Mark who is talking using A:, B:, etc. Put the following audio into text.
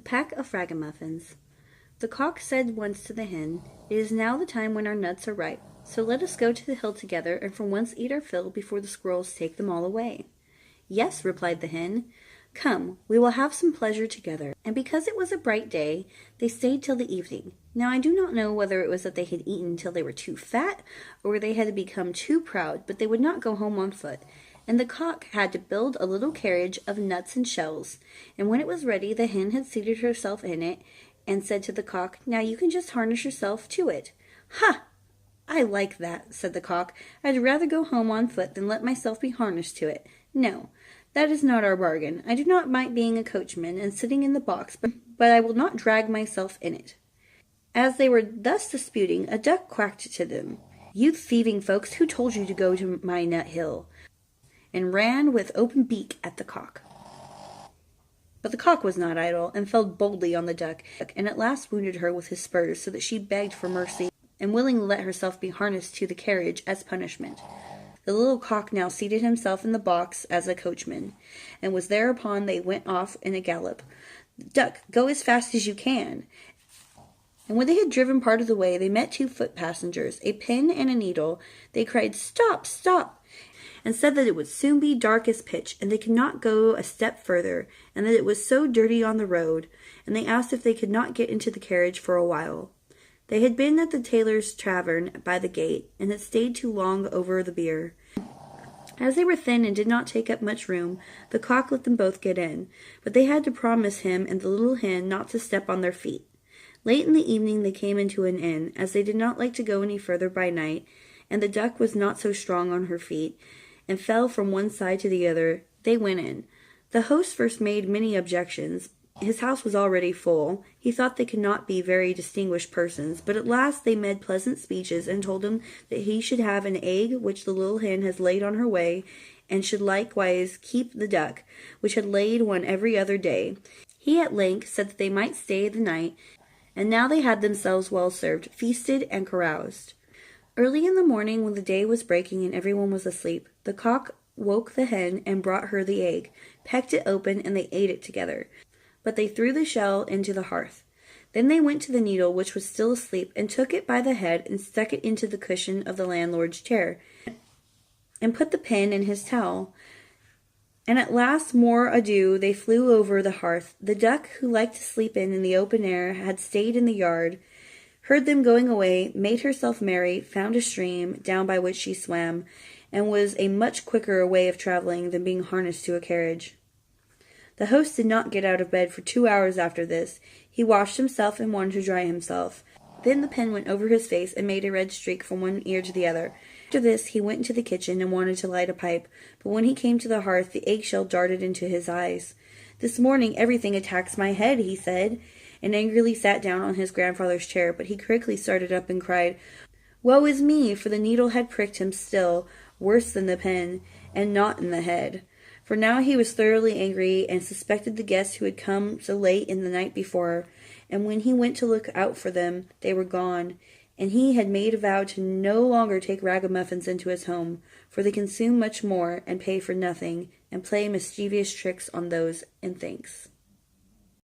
A: pack of ragamuffins. The cock said once to the hen, "It is now the time when our nuts are ripe, so let us go to the hill together and from once eat our fill before the squirrels take them all away." "Yes," replied the hen, "come, we will have some pleasure together." And because it was a bright day, they stayed till the evening. Now I do not know whether it was that they had eaten till they were too fat, or they had become too proud, but they would not go home on foot, and the cock had to build a little carriage of nuts and shells, and when it was ready the hen had seated herself in it, and said to the cock, "Now you can just harness yourself to it." "Ha! I like that," said the cock. "I'd rather go home on foot than let myself be harnessed to it. No, that is not our bargain. I do not mind being a coachman and sitting in the box, but I will not drag myself in it." As they were thus disputing, a duck quacked to them, "You thieving folks, who told you to go to my nut hill?" and ran with open beak at the cock. But the cock was not idle, and fell boldly on the duck, and at last wounded her with his spurs, so that she begged for mercy, and willingly let herself be harnessed to the carriage as punishment. The little cock now seated himself in the box as a coachman, and was thereupon they went off in a gallop. "Duck, go as fast as you can." And when they had driven part of the way, they met two foot passengers, a pin and a needle. They cried, "Stop, stop!" and said that it would soon be dark as pitch, and they could not go a step further, and that it was so dirty on the road, and they asked if they could not get into the carriage for a while. They had been at the tailor's tavern by the gate, and had stayed too long over the beer. As they were thin and did not take up much room, the cock let them both get in, but they had to promise him and the little hen not to step on their feet. Late in the evening they came into an inn, as they did not like to go any further by night, and the duck was not so strong on her feet, and fell from one side to the other. They went in. The host first made many objections. His house was already full. He thought they could not be very distinguished persons, but at last they made pleasant speeches, and told him that he should have an egg which the little hen has laid on her way, and should likewise keep the duck, which had laid one every other day. He at length said that they might stay the night, and now they had themselves well served, feasted, and caroused. Early in the morning, when the day was breaking and everyone was asleep, the cock woke the hen and brought her the egg, pecked it open, and they ate it together. But they threw the shell into the hearth. Then they went to the needle, which was still asleep, and took it by the head and stuck it into the cushion of the landlord's chair, and put the pin in his towel. And at last, more ado, they flew over the hearth. The duck, who liked to sleep in the open air, had stayed in the yard, heard them going away, made herself merry, found a stream, down by which she swam, and was a much quicker way of travelling than being harnessed to a carriage. The host did not get out of bed for 2 hours after this. He washed himself and wanted to dry himself. Then the pen went over his face and made a red streak from one ear to the other. After this he went into the kitchen and wanted to light a pipe, but when he came to the hearth the eggshell darted into his eyes. "This morning everything attacks my head," he said, and angrily sat down on his grandfather's chair, but he quickly started up and cried, "Woe is me!" for the needle had pricked him still, worse than the pen, and not in the head. For now he was thoroughly angry, and suspected the guests who had come so late in the night before, and when he went to look out for them, they were gone, and he had made a vow to no longer take ragamuffins into his home, for they consume much more, and pay for nothing, and play mischievous tricks on those and things.